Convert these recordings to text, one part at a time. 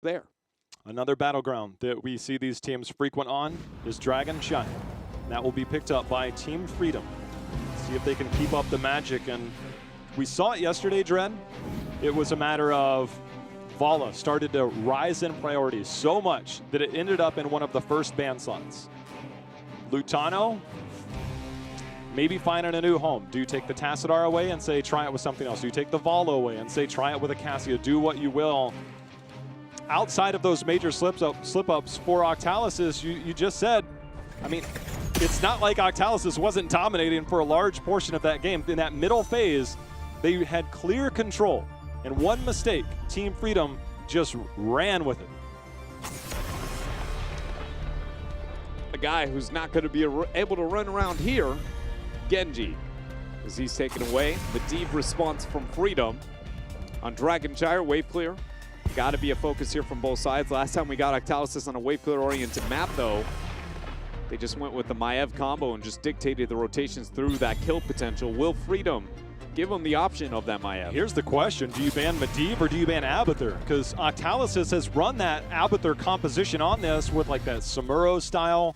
there. Another battleground that we see these teams frequent on is Dragon Giant. That will be picked up by Team Freedom. See if they can keep up the magic. And we saw it yesterday, Dren. It was a matter of Vala started to rise in priority so much that it ended up in one of the first ban slots. Lutano, maybe finding a new home. Do you take the Tassadar away and say try it with something else? Do you take the Vala away and say try it with a Cassia? Do what you will. Outside of those major slip-ups for Octalysis, you just said, I mean, it's not like Octalysis wasn't dominating for a large portion of that game. In that middle phase, they had clear control. And one mistake, Team Freedom just ran with it. A guy who's not going to be able to run around here, Genji, as he's taken away. The deep response from Freedom on Dragon Gyre, wave clear. Got to be a focus here from both sides. Last time we got Octalysis on a wave clear oriented map, though, they just went with the Maiev combo and just dictated the rotations through that kill potential. Will Freedom give them the option of that Maiev? Here's the question. Do you ban Medivh or do you ban Abathur? Because Octalysis has run that Abathur composition on this with like that Samuro style.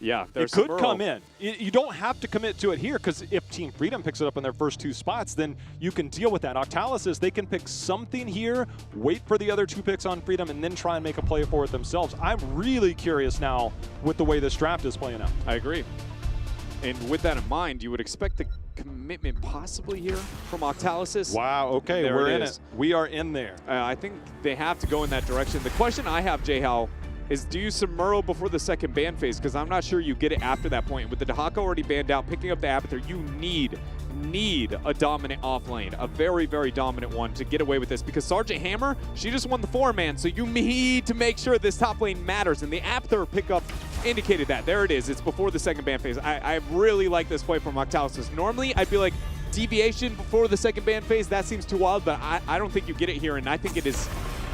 Yeah, it could come in. You don't have to commit to it here, because if Team Freedom picks it up in their first two spots, then you can deal with that. Octalysis, they can pick something here, wait for the other two picks on Freedom, and then try and make a play for it themselves. I'm really curious now with the way this draft is playing out. I agree. And with that in mind, you would expect the commitment possibly here from Octalysis. Wow, okay, we're in it. We are in there. I think they have to go in that direction. The question I have, J-How, is do you Samuro before the second ban phase? Because I'm not sure you get it after that point. With the Dehaka already banned out, picking up the Abathur, you need a dominant off lane, a very, very dominant one to get away with this. Because Sergeant Hammer, she just won the 4-man, so you need to make sure this top lane matters. And the Abathur pickup indicated that. There it is. It's before the second ban phase. I really like this play from Octalysis. Normally, I'd be like, deviation before the second ban phase, that seems too wild, but I don't think you get it here, and I think it is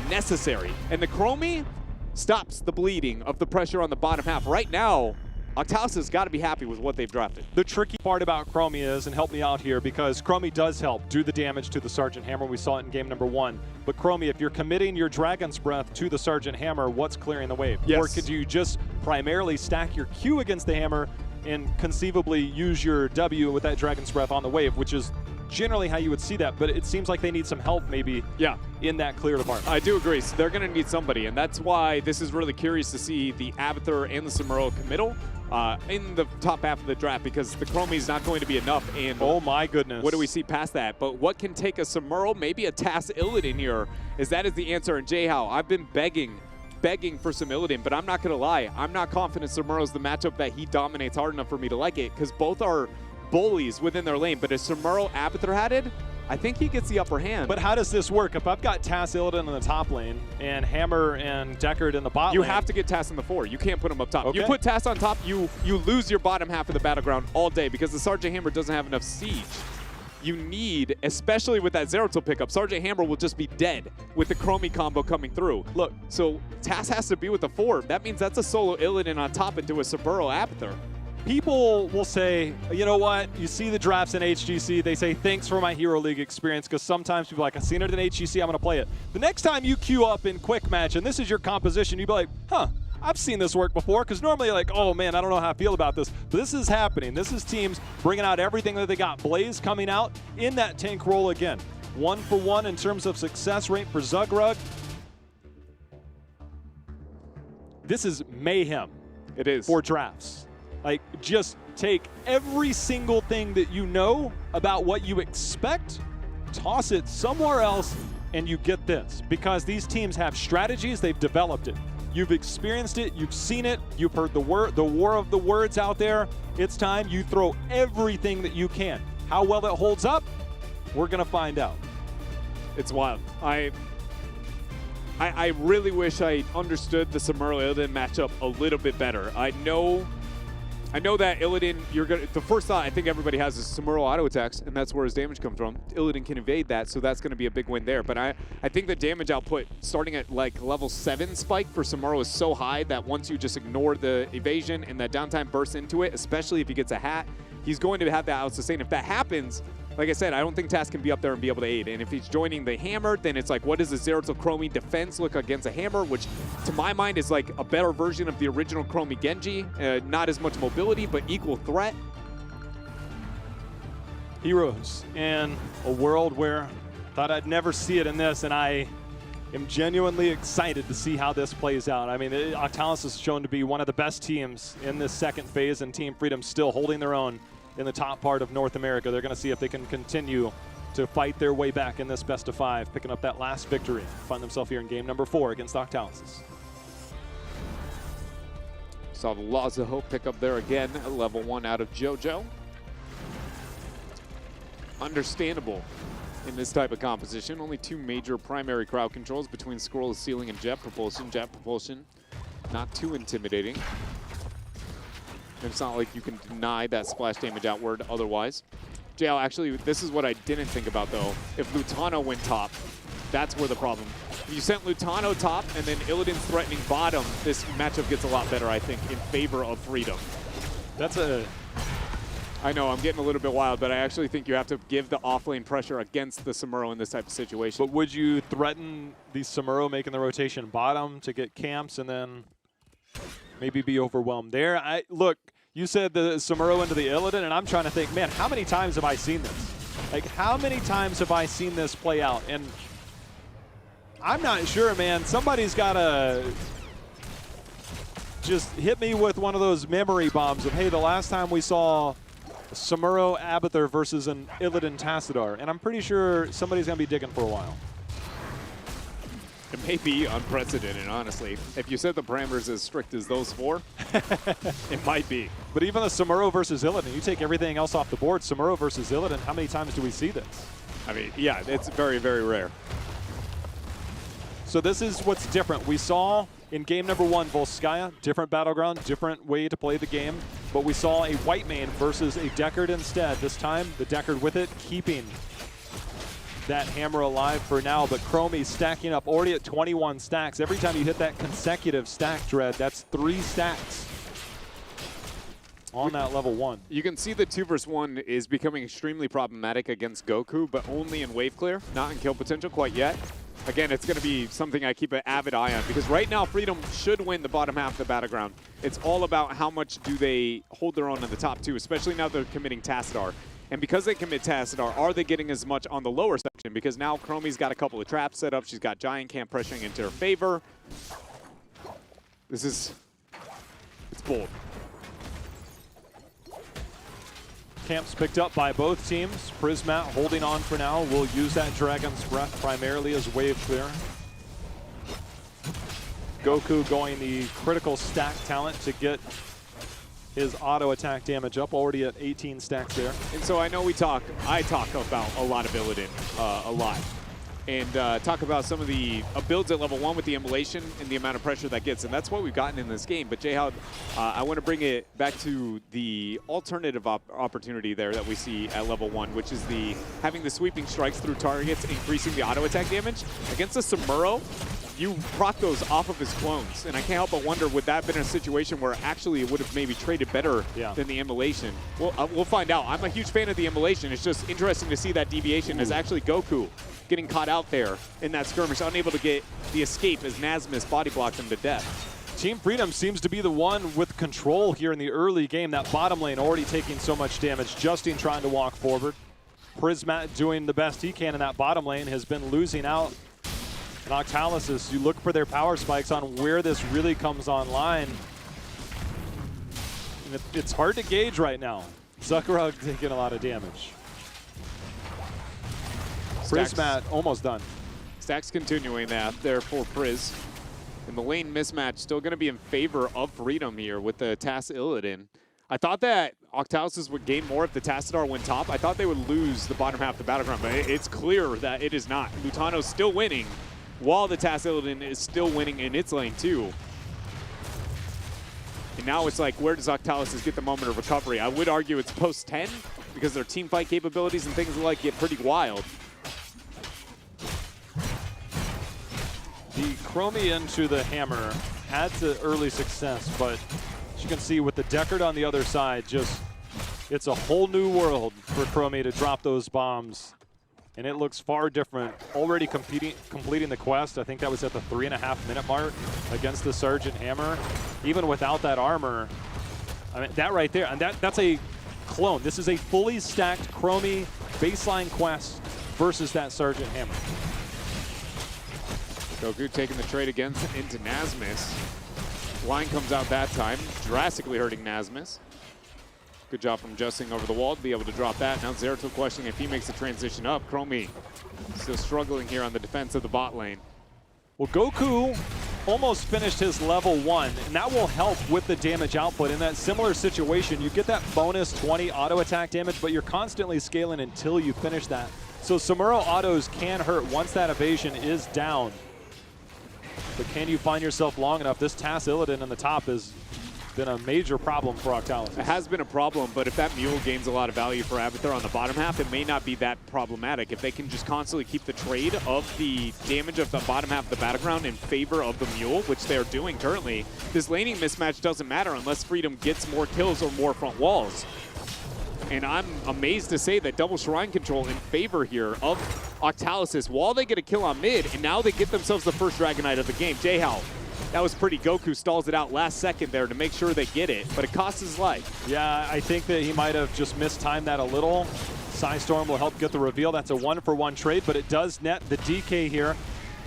necessary. And the Chromie stops the bleeding of the pressure on the bottom half. Right now, Octalysis has got to be happy with what they've drafted. The tricky part about Chromie is, and help me out here, because Chromie does help do the damage to the Sergeant Hammer. We saw it in game number 1. But Chromie, if you're committing your Dragon's Breath to the Sergeant Hammer, what's clearing the wave? Yes. Or could you just primarily stack your Q against the Hammer and conceivably use your W with that Dragon's Breath on the wave, which is generally how you would see that, but it seems like they need some help maybe in that clear department. I do agree. So they're going to need somebody, and that's why this is really curious to see the Abathur and the Samuro committal in the top half of the draft, because the Chromie is not going to be enough. And oh my goodness, what do we see past that? But what can take a Samuro, maybe a Tas Illidan here, is that is the answer. And J-How, I've been begging for some Illidan, but I'm not going to lie. I'm not confident Samuro's the matchup that he dominates hard enough for me to like it, because both are bullies within their lane. But if Samuro Abathur had it, I think he gets the upper hand. But how does this work? If I've got Tas Illidan in the top lane and Hammer and Deckard in the bot lane, you have to get Tas in the 4. You can't put him up top. Okay. You put Tas on top, you lose your bottom half of the battleground all day, because the Sergeant Hammer doesn't have enough siege. You need, especially with that Zeratul pickup, Sergeant Hammer will just be dead with the Chromie combo coming through. Look, so Tas has to be with the 4. That means that's a solo Illidan on top into a Samuro Abathur. People will say, you know what, you see the drafts in HGC, they say, thanks for my Hero League experience, because sometimes people are like, I've seen it in HGC, I'm going to play it. The next time you queue up in Quick Match, and this is your composition, you'd be like, huh, I've seen this work before, because normally you're like, oh man, I don't know how I feel about this. But this is happening. This is teams bringing out everything that they got. Blaze coming out in that tank role again. 1 for 1 in terms of success rate for Zugrug. This is mayhem. It is. For drafts. Like, just take every single thing that you know about what you expect, toss it somewhere else, and you get this. Because these teams have strategies, they've developed it. You've experienced it, you've seen it, you've heard the war of the words out there. It's time you throw everything that you can. How well it holds up, we're gonna find out. It's wild. I really wish I understood the Samuro Illidan matchup a little bit better. I know that Illidan, the first thought I think everybody has is Samuro auto attacks, and that's where his damage comes from. Illidan can evade that, so that's going to be a big win there. But I think the damage output starting at like level 7 spike for Samuro is so high that once you just ignore the evasion and that downtime bursts into it, especially if he gets a hat, he's going to have that out sustain. If that happens, like I said, I don't think Task can be up there and be able to aid. And if he's joining the Hammer, then it's like, what does the Zeratul Chromie defense look against a Hammer, which to my mind is like a better version of the original Chromie Genji. Not as much mobility, but equal threat. Heroes in a world where thought I'd never see it in this, and I am genuinely excited to see how this plays out. I mean, Octalysis is shown to be one of the best teams in this second phase, and Team Freedom still holding their own in the top part of North America. They're going to see if they can continue to fight their way back in this best of 5, picking up that last victory. Find themselves here in game number 4 against Octalysis. Saw the Laws of Hope pick up there again, at level 1 out of JoJo. Understandable in this type of composition. Only 2 major primary crowd controls between Scroll of Sealing and Jet Propulsion. Jet Propulsion, not too intimidating. It's not like you can deny that splash damage outward otherwise. JL, actually, this is what I didn't think about, though. If Lutano went top, that's where the problem. If you sent Lutano top and then Illidan's threatening bottom, this matchup gets a lot better, I think, in favor of Freedom. That's a... I know, I'm getting a little bit wild, but I actually think you have to give the off-lane pressure against the Samuro in this type of situation. But would you threaten the Samuro making the rotation bottom to get camps and then maybe be overwhelmed there? Look, you said the Samuro into the Illidan, and I'm trying to think, man, how many times have I seen this? Like, how many times have I seen this play out? And I'm not sure, man. Somebody's got to just hit me with one of those memory bombs of, hey, the last time we saw Samuro Abathur versus an Illidan Tassadar, and I'm pretty sure somebody's going to be digging for a while. It may be unprecedented, honestly. If you set the parameters as strict as those 4, it might be. But even the Samuro versus Illidan, you take everything else off the board, Samuro versus Illidan, how many times do we see this? I mean, yeah, it's very, very rare. So this is what's different. We saw in game number 1, Volskaya, different battleground, different way to play the game. But we saw a white main versus a Deckard instead. This time, the Deckard with it, keeping that Hammer alive for now. But Chromie stacking up, already at 21 stacks. Every time you hit that consecutive stack, Dread, that's 3 stacks on that level 1. You can see the 2 versus 1 is becoming extremely problematic against Goku, but only in wave clear, not in kill potential quite yet. Again, it's going to be something I keep an avid eye on, because right now Freedom should win the bottom half of the battleground. It's all about how much do they hold their own in the top 2, especially now they're committing Tassadar. And because they commit Tassadar, are they getting as much on the lower section? Because now Chromie's got a couple of traps set up. She's got Giant Camp pressuring into her favor. It's bold. Camps picked up by both teams. Prismat holding on for now. Will use that Dragon's Breath primarily as wave clear. Goku going the critical stack talent to get his auto attack damage up, already at 18 stacks there. And so I know I talk about a lot of Illidan, a lot. And talk about some of the builds at level 1 with the immolation and the amount of pressure that gets. And that's what we've gotten in this game. But Jayhawk, I want to bring it back to the alternative opportunity there that we see at level 1, which is having the sweeping strikes through targets, increasing the auto attack damage. Against the Samuro, you proc those off of his clones. And I can't help but wonder, would that have been a situation where actually it would have maybe traded better than the immolation? We'll find out. I'm a huge fan of the immolation. It's just interesting to see that deviation as actually Goku getting caught out there in that skirmish, unable to get the escape as Nazmus body blocked him to death. Team Freedom seems to be the one with control here in the early game. That bottom lane already taking so much damage. Justine trying to walk forward. Prismat doing the best he can in that bottom lane, has been losing out. And Octalysis, you look for their power spikes on where this really comes online. And it's hard to gauge right now. Zuckerug taking a lot of damage. Prismat almost done. Stacks continuing that there for Priz. And the lane mismatch still going to be in favor of Freedom here with the Tass Illidan. I thought that Octalysis would gain more if the Tassadar went top. I thought they would lose the bottom half of the battleground, but it's clear that it is not. Lutano's still winning, while the Tass Illidan is still winning in its lane too. And now it's like, where does Octalysis get the moment of recovery? I would argue it's post 10, because their team fight capabilities and things like get pretty wild. The Chromie into the Hammer had the early success, but as you can see with the Deckard on the other side, just It's a whole new world for Chromie to drop those bombs. And it looks far different. Already completing the quest. I think that was at the 3.5-minute mark against the Sergeant Hammer. Even without that armor, I mean, that right there, and that's a clone. This is a fully stacked Chromie baseline quest versus that Sergeant Hammer. Goku taking the trade again into Nasmus. Line comes out that time, drastically hurting Nasmus. Good job from Justin over the wall to be able to drop that. Now Zeratul questioning if he makes the transition up. Chromie still struggling here on the defense of the bot lane. Well, Goku almost finished his level 1, and that will help with the damage output. In that similar situation, you get that bonus 20 auto attack damage, but you're constantly scaling until you finish that. So Samuro autos can hurt once that evasion is down. But can you find yourself long enough? This Tass Illidan on the top has been a major problem for Octalysis. It has been a problem, but if that mule gains a lot of value for Avatar on the bottom half, it may not be that problematic. If they can just constantly keep the trade of the damage of the bottom half of the battleground in favor of the mule, which they are doing currently, this laning mismatch doesn't matter unless Freedom gets more kills or more front walls. And I'm amazed to say that double shrine control in favor here of Octalysis while they get a kill on mid, and now they get themselves the first Dragonite of the game. J-Hal, that was pretty. Goku stalls it out last second there to make sure they get it, but it costs his life. Yeah, I think that he might have just mistimed that a little. Psystorm will help get the reveal. That's a 1-for-1 trade, but it does net the DK here.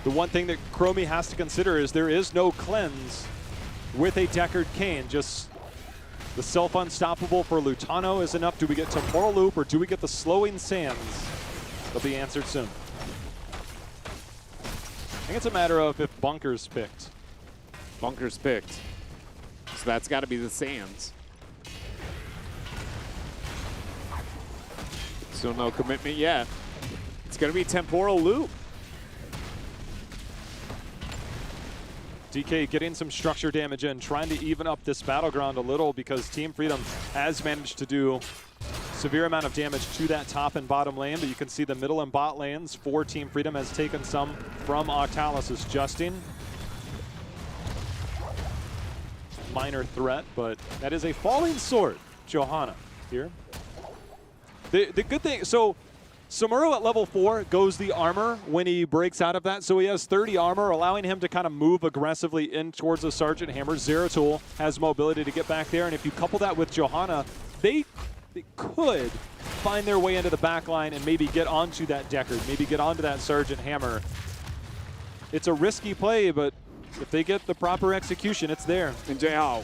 The one thing that Chromie has to consider is there is no cleanse with a Deckard Cain. Just the self-unstoppable for Lutano is enough. Do we get Temporal Loop or do we get the Slowing Sands? They'll be answered soon. I think it's a matter of if Bunker's picked. Bunker's picked. So that's got to be the Sands. Still no commitment yet. It's going to be Temporal Loop. DK getting some structure damage in, trying to even up this battleground a little because Team Freedom has managed to do severe amount of damage to that top and bottom lane, but you can see the middle and bot lanes for Team Freedom has taken some from Octalysis. Justin, minor threat, but that is a falling sword. Johanna here. The good thing, so Samuro at level 4 goes the armor when he breaks out of that, so he has 30 armor, allowing him to kind of move aggressively in towards the Sergeant Hammer. Zeratul has mobility to get back there, and if you couple that with Johanna, they could find their way into the back line and maybe get onto that Deckard, maybe get onto that Sergeant Hammer. It's a risky play, but if they get the proper execution, it's there. And J-Hal,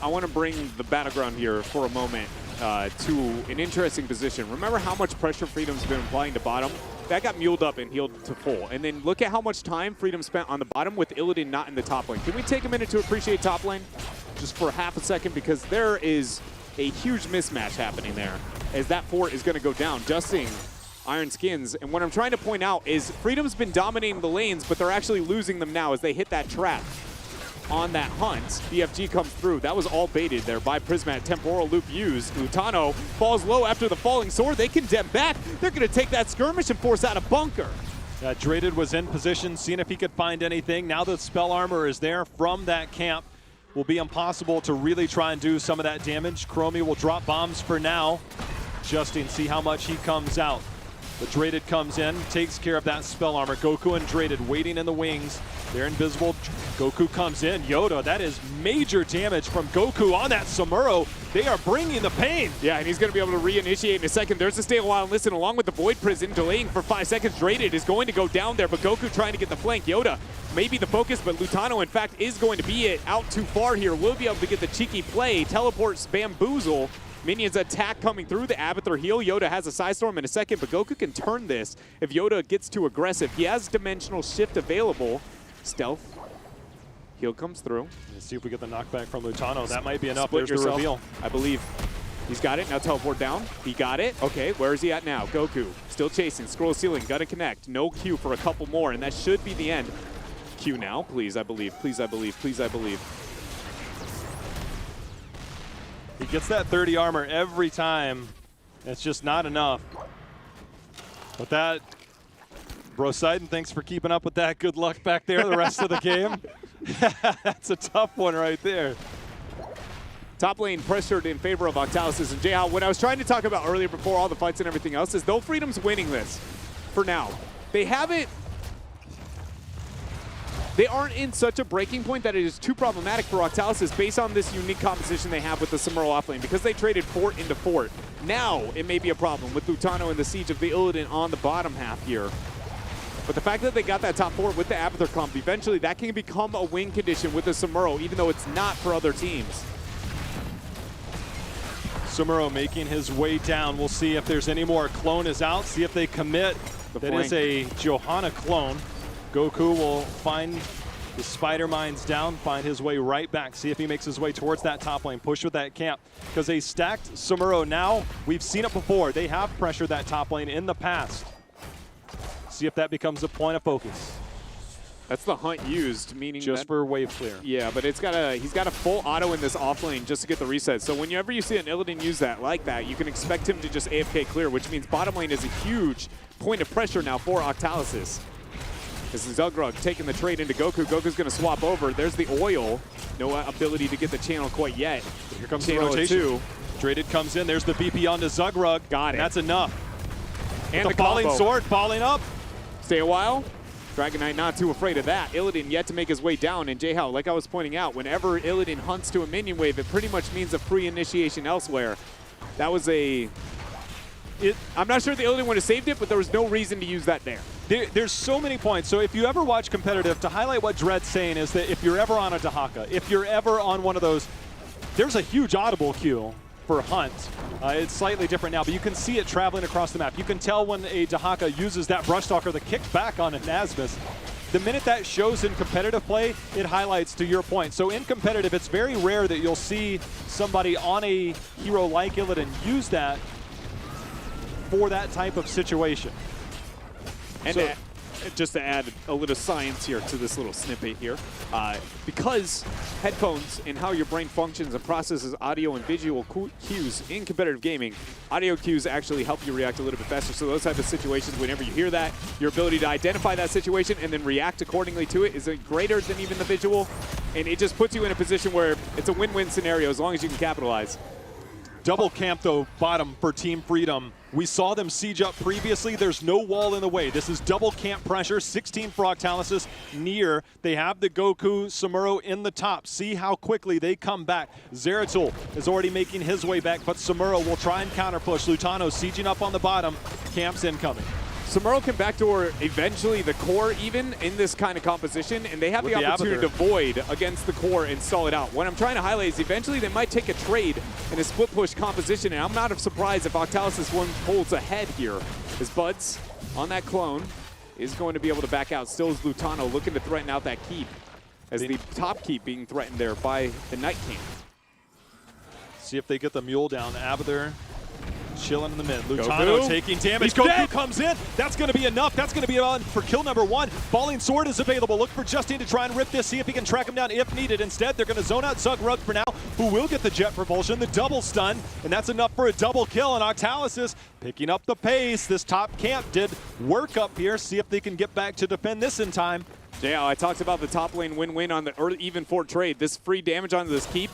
I want to bring the battleground here for a moment to an interesting position. Remember how much pressure Freedom's been applying to bottom? That got muled up and healed to full. And then look at how much time Freedom spent on the bottom with Illidan not in the top lane. Can we take a minute to appreciate top lane? Just for half a second, because there is a huge mismatch happening there as that fort is going to go down, dusting Iron Skins. And what I'm trying to point out is Freedom's been dominating the lanes, but they're actually losing them now as they hit that trap on that hunt. BFG comes through. That was all baited there by Prismat. Temporal Loop used. Lutano falls low after the falling sword. They condemn back. They're going to take that skirmish and force out a bunker. Draded was in position, seeing if he could find anything. Now that spell armor is there from that camp, will be impossible to really try and do some of that damage. Chromie will drop bombs for now. Justin, see how much he comes out. But Draded comes in, takes care of that spell armor. Goku and Draded waiting in the wings. They're invisible. Goku comes in. Yoda, that is major damage from Goku on that Samuro. They are bringing the pain. Yeah, and he's going to be able to reinitiate in a second. There's the stay a while and listen along with the Void Prison, delaying for 5 seconds. Draded is going to go down there, but Goku trying to get the flank. Yoda may be the focus, but Lutano, in fact, is going to be it out too far here. Will be able to get the cheeky play. Teleports Bamboozle. Minions attack coming through. The Avatar heal. Yoda has a Psystorm in a second, but Goku can turn this if Yoda gets too aggressive. He has Dimensional Shift available. Stealth. Heal comes through. Let's see if we get the knockback from Lutano. That might be enough. Split There's yourself. the reveal. I believe he's got it. Now teleport down. He got it. Okay, where is he at now? Goku still chasing. Scroll ceiling. Gonna connect. No Q for a couple more, and that should be the end. Q now. Please, I believe. Please, I believe. Please, I believe. He gets that 30 armor every time. It's just not enough. But that, Brosidon, thanks for keeping up with that. Good luck back there the rest of the game. That's a tough one right there. Top lane pressured in favor of Octalysis and Jayhao. What I was trying to talk about earlier before all the fights and everything else is though Freedom's winning this for now, they aren't in such a breaking point that it is too problematic for Octalysis based on this unique composition they have with the Samuro offlane. Because they traded fort into fort, now it may be a problem with Lutano and the siege of the Illidan on the bottom half here. But the fact that they got that top fort with the Abathur comp, eventually that can become a win condition with the Samuro, even though it's not for other teams. Samuro making his way down. We'll see if there's any more. Clone is out. See if they commit. That is a Johanna clone. Goku will find the Spider Mines down, find his way right back. See if he makes his way towards that top lane. Push with that camp. Because they stacked Samuro now. We've seen it before. They have pressured that top lane in the past. See if that becomes a point of focus. That's the hunt used, meaning just for wave clear. Yeah, but he's got a full auto in this off lane just to get the reset. So whenever you see an Illidan use that like that, you can expect him to just AFK clear, which means bottom lane is a huge point of pressure now for Octalysis. This is Zugrug taking the trade into Goku. Goku's going to swap over. There's the oil. No ability to get the channel quite yet. Here comes the rotation. Traded comes in. There's the BP onto Zugrug. Got it. That's enough. And the falling sword falling up. Stay a while. Dragon Knight not too afraid of that. Illidan yet to make his way down, and Jayhao, like I was pointing out, whenever Illidan hunts to a minion wave, it pretty much means a free initiation elsewhere. That was I'm not sure the Illidan would have saved it, but there was no reason to use that there. There's so many points. So if you ever watch competitive, to highlight what Dread's saying is that if you're ever on a Dahaka, if you're ever on one of those, there's a huge audible queue for hunt. It's slightly different now, but you can see it traveling across the map. You can tell when a Dahaka uses that Brushstalker, the kickback on an Asmus. The minute that shows in competitive play, it highlights to your point. So in competitive, it's very rare that you'll see somebody on a hero like Illidan use that for that type of situation. And so, just to add a little science here to this little snippet here, because headphones and how your brain functions and processes audio and visual cues in competitive gaming, audio cues actually help you react a little bit faster. So those type of situations, whenever you hear that, your ability to identify that situation and then react accordingly to it is greater than even the visual. And it just puts you in a position where it's a win-win scenario as long as you can capitalize. Double camp, though, bottom for Team Freedom. We saw them siege up previously. There's no wall in the way. This is double camp pressure. 16 for Octalysis near. They have the Goku Samuro in the top. See how quickly they come back. Zeratul is already making his way back, but Samuro will try and counter push. Lutano sieging up on the bottom. Camp's incoming. Samuro can backdoor eventually the core even in this kind of composition, and they have the opportunity to void against the core and stall it out. What I'm trying to highlight is eventually they might take a trade in a split push composition, and I'm not surprised if Octalysis one holds ahead here. His Buds on that clone is going to be able to back out. Still is Lutano looking to threaten out that keep, as the top keep being threatened there by the Night King. See if they get the mule down. Abathur chilling in the mid. Lutano taking damage. Goku comes in. That's going to be enough. That's going to be on for kill number one. Falling sword is available. Look for Justine to try and rip this. See if he can track him down if needed. Instead, they're going to zone out Zugrug for now, who will get the jet propulsion, the double stun, and that's enough for a double kill. And Octalysis picking up the pace. This top camp did work up here. See if they can get back to defend this in time. Yeah, I talked about the top lane win-win on the early even fort trade. This free damage onto this keep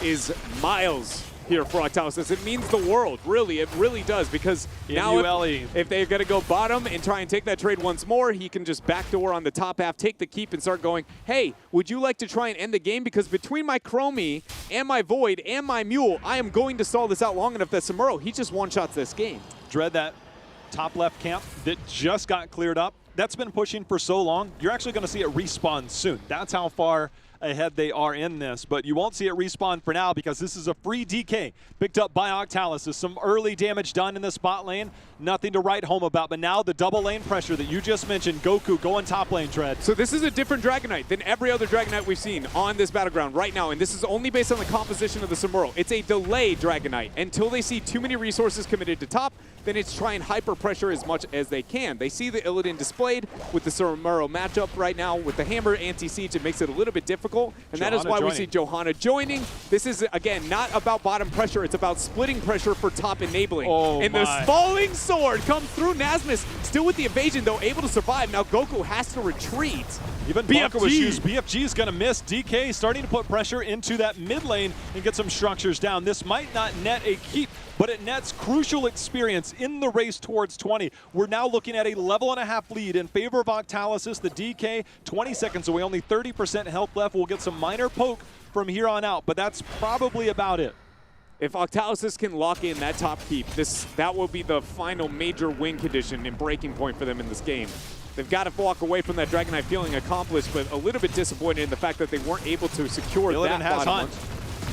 is miles here for Octalysis. It means the world, really. It really does, because now if they're going to go bottom and try and take that trade once more, he can just backdoor on the top half, take the keep, and start going, hey, would you like to try and end the game? Because between my Chromie and my Void and my Mule, I am going to stall this out long enough that Samuro, he just one-shots this game. Dread, that top left camp that just got cleared up. That's been pushing for so long. You're actually going to see it respawn soon. That's how far ahead they are in this, but you won't see it respawn for now because this is a free DK picked up by Octalysis. Some early damage done in the spot lane, nothing to write home about, but now the double lane pressure that you just mentioned, Goku going top lane, Dread. So this is a different Dragon Knight than every other Dragon Knight we've seen on this battleground right now, and this is only based on the composition of the Samuro. It's a delayed Dragon Knight. Until they see too many resources committed to top, then it's try and hyper pressure as much as they can. They see the Illidan displayed with the Samuro matchup right now with the Hammer anti-siege. It makes it a little bit difficult. difficult, and that is why we see Johanna joining. This is, again, not about bottom pressure. It's about splitting pressure for top enabling. And the falling sword comes through. Nasmus still with the evasion, though, able to survive. Now Goku has to retreat. Even Blanca was used. BFG is going to miss. DK starting to put pressure into that mid lane and get some structures down. This might not net a keep, but it nets crucial experience in the race towards 20. We're now looking at a level and a half lead in favor of Octalysis. The DK, 20 seconds away, only 30% health left. We'll get some minor poke from here on out, but that's probably about it. If Octalysis can lock in that top keep, that will be the final major win condition and breaking point for them in this game. They've got to walk away from that Dragonite feeling accomplished, but a little bit disappointed in the fact that they weren't able to secure that bottom one.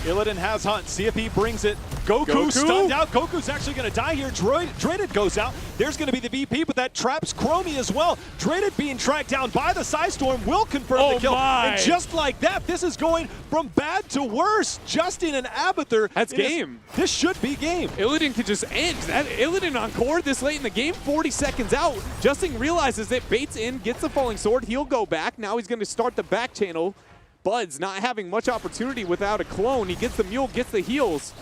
Illidan has Hunt. See if he brings it. Goku stunned out. Goku's actually going to die here. Dreaded goes out. There's going to be the VP, but that traps Chromie as well. Dreaded being tracked down by the Psystorm will confirm the kill. And just like that, this is going from bad to worse. Justin and Abathur. That's game. This should be game. Illidan could just end. Illidan on core this late in the game, 40 seconds out. Justin realizes it, baits in, gets the falling sword. He'll go back. Now he's going to start the back channel. Bud's not having much opportunity without a clone. He gets the mule, gets the heals.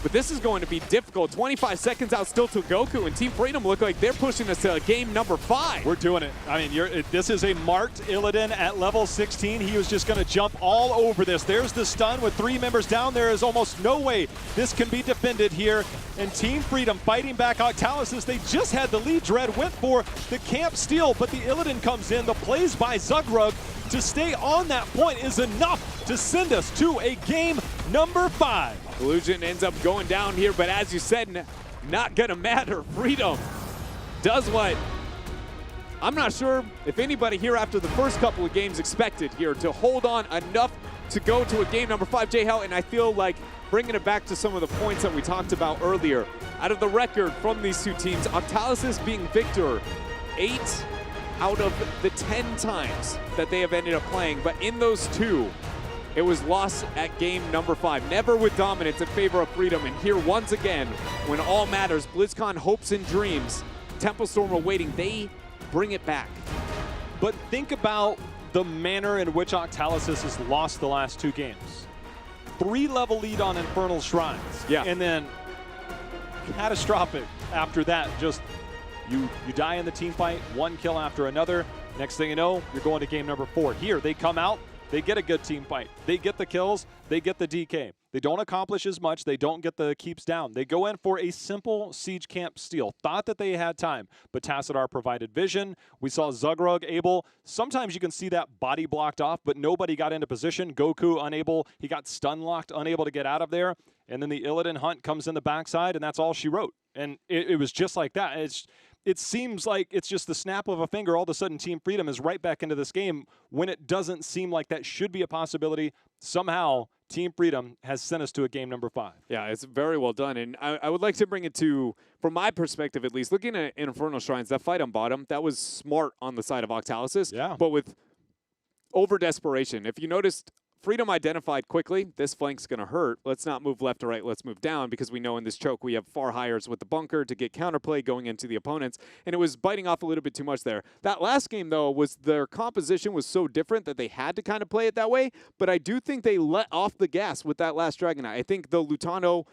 But this is going to be difficult. 25 seconds out still to Goku, and Team Freedom look like they're pushing us to game number 5. We're doing it. I mean, this is a marked Illidan at level 16. He was just going to jump all over this. There's the stun with 3 members down. There is almost no way this can be defended here. And Team Freedom fighting back Octalysis. They just had the lead. Dread went for the camp steal, but the Illidan comes in. The plays by Zugrug to stay on that point is enough to send us to a game number 5. Illusion ends up going down here, but as you said, not gonna matter. Freedom does what I'm not sure if anybody here after the first couple of games expected here, to hold on enough to go to a game number 5, J-Hell, and I feel like bringing it back to some of the points that we talked about earlier. Out of the record from these two teams, Octalysis being victor 8 out of the 10 times that they have ended up playing, but in those 2, it was lost at game number 5. Never with dominance in favor of Freedom. And here once again, when all matters, BlizzCon hopes and dreams, Temple Storm awaiting, they bring it back. But think about the manner in which Octalysis has lost the last 2 games. 3-level lead on Infernal Shrines. Yeah. And then catastrophic after that. Just you die in the team fight, 1 kill after another. Next thing you know, you're going to game number 4. Here, they come out. They get a good team fight. They get the kills. They get the DK. They don't accomplish as much. They don't get the keeps down. They go in for a simple siege camp steal. Thought that they had time, but Tassadar provided vision. We saw Zugrug able. Sometimes you can see that body blocked off, but nobody got into position. Goku unable. He got stun locked, unable to get out of there. And then the Illidan Hunt comes in the backside, and that's all she wrote. And it was just like that. It seems like it's just the snap of a finger. All of a sudden, Team Freedom is right back into this game when it doesn't seem like that should be a possibility. Somehow, Team Freedom has sent us to a game number 5. Yeah, it's very well done. And I would like to bring it to, from my perspective at least, looking at Infernal Shrines, that fight on bottom, that was smart on the side of Octalysis. Yeah. But with over-desperation. If you noticed, Freedom identified quickly, this flank's going to hurt. Let's not move left or right, let's move down, because we know in this choke we have far highers with the bunker to get counterplay going into the opponents, and it was biting off a little bit too much there. That last game, though, was their composition was so different that they had to kind of play it that way, but I do think they let off the gas with that last Dragonite. I think the Lutano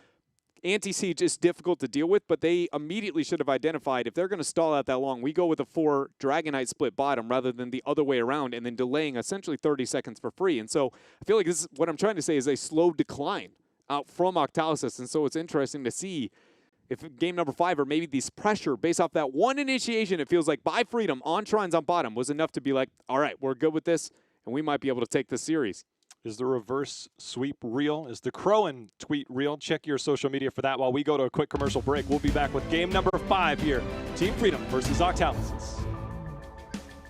anti-siege is difficult to deal with, but they immediately should have identified if they're going to stall out that long, we go with a 4 Dragonite split bottom rather than the other way around and then delaying essentially 30 seconds for free. And so I feel like this is what I'm trying to say is a slow decline out from Octalysis. And so it's interesting to see if game number 5 or maybe this pressure based off that one initiation, it feels like by Freedom on Shrines on bottom was enough to be like, all right, we're good with this and we might be able to take this series. Is the reverse sweep real? Is the Crowan tweet real? Check your social media for that while we go to a quick commercial break. We'll be back with game number 5 here. Team Freedom versus Octalysis.